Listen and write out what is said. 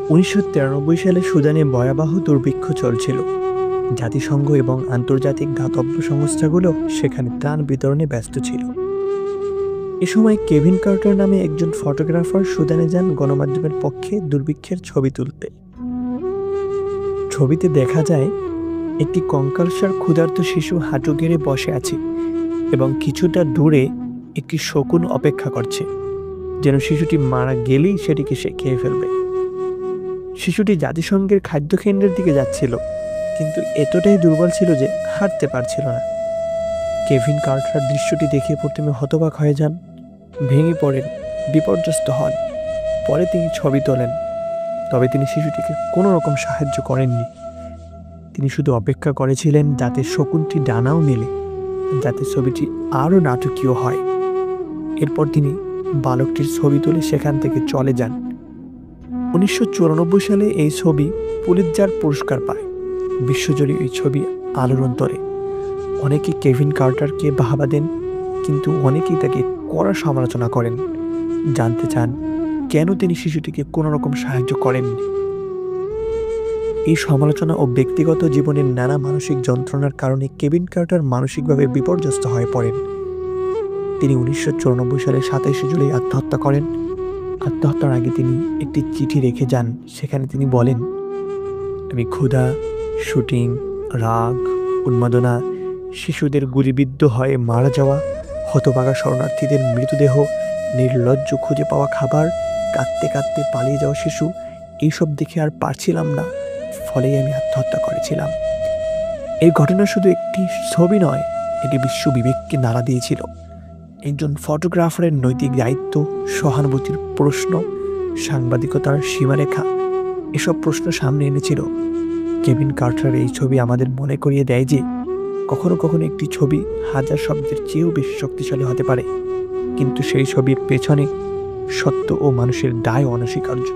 1993 সালে সুদানে ভয়াবহ দুর্ভিক্ষ চলছিল। জাতিসংঘ এবং আন্তর্জাতিক দাতব্য সংস্থাগুলো সেখানে ত্রাণ বিতরণে ব্যস্ত ছিল। এ সময় কেভিন কার্টার নামে একজন ফটোগ্রাফার সুদানে যান গণমাধ্যমের পক্ষে দুর্ভিক্ষের ছবি তুলতে। ছবিতে দেখা যায় একটি কঙ্কালসার ক্ষুধার্ত শিশু হাঁটু গেড়ে বসে আছে এবং কিছুটা দূরে একটি শকুন অপেক্ষা করছে, যেন শিশুটি মারা গেলেই সেটিকে সে খেয়ে ফেলবে। শিশুটি জাতিসংঘের খাদ্য কেন্দ্রের দিকে যাচ্ছিল, কিন্তু এতটাই দুর্বল ছিল যে হাঁটতে পারছিল না। কেভিন কার্টার দৃশ্যটি দেখে প্রথমে হতবাক হয়ে যান, ভেঙে পড়েন, বিপর্যস্ত হন। পরে তিনি ছবি তোলেন, তবে তিনি শিশুটিকে কোনো রকম সাহায্য করেননি। তিনি শুধু অপেক্ষা করেছিলেন যাতে শকুনটি ডানাও মেলে, যাতে ছবিটি আরও নাটকীয় হয়। এরপর তিনি বালকটির ছবি তুলে সেখান থেকে চলে যান। 1994 সালে এই ছবি পুলিৎজার পুরস্কার পায়। বিশ্বজুড়ে এই ছবি আলোড়ন তোলে। অনেকে কেভিন কার্টারকে বাহবা দেন, কিন্তু অনেকেই তাকে কড়া সমালোচনা করেন। জানতে চান কেন তিনি শিশুটিকে কোনো রকম সাহায্য করেননি। এই সমালোচনা ও ব্যক্তিগত জীবনের নানা মানসিক যন্ত্রণার কারণে কেভিন কার্টার মানসিকভাবে বিপর্যস্ত হয়ে পড়েন। তিনি 1994 সালের 27 জুলাই আত্মহত্যা করেন। আত্মহত্যার আগে তিনি একটি চিঠি রেখে যান। সেখানে তিনি বলেন, আমি ক্ষুধা, শুটিং, রাগ, উন্মাদনা, শিশুদের গুলিবিদ্ধ হয়ে মারা যাওয়া, হতভাগা শরণার্থীদের মৃতদেহ, নির্লজ্জ খুঁজে পাওয়া খাবার, কাঁদতে কাঁদতে পালিয়ে যাওয়া শিশু, এইসব দেখে আর পারছিলাম না, ফলেই আমি আত্মহত্যা করেছিলাম। এই ঘটনা শুধু একটি ছবি নয়, এটি বিশ্ব বিবেককে নাড়া দিয়েছিল। একজন ফটোগ্রাফারের নৈতিক দায়িত্ব, সহানুভূতির প্রশ্ন, সাংবাদিকতার সীমারেখা, এসব প্রশ্ন সামনে এনেছিল। কেভিন কার্টার এই ছবি আমাদের মনে করিয়ে দেয় যে কখনো কখনো একটি ছবি হাজার শব্দের চেয়েও বেশি শক্তিশালী হতে পারে, কিন্তু সেই ছবির পেছনে সত্য ও মানুষের দায় অনস্বীকার্য।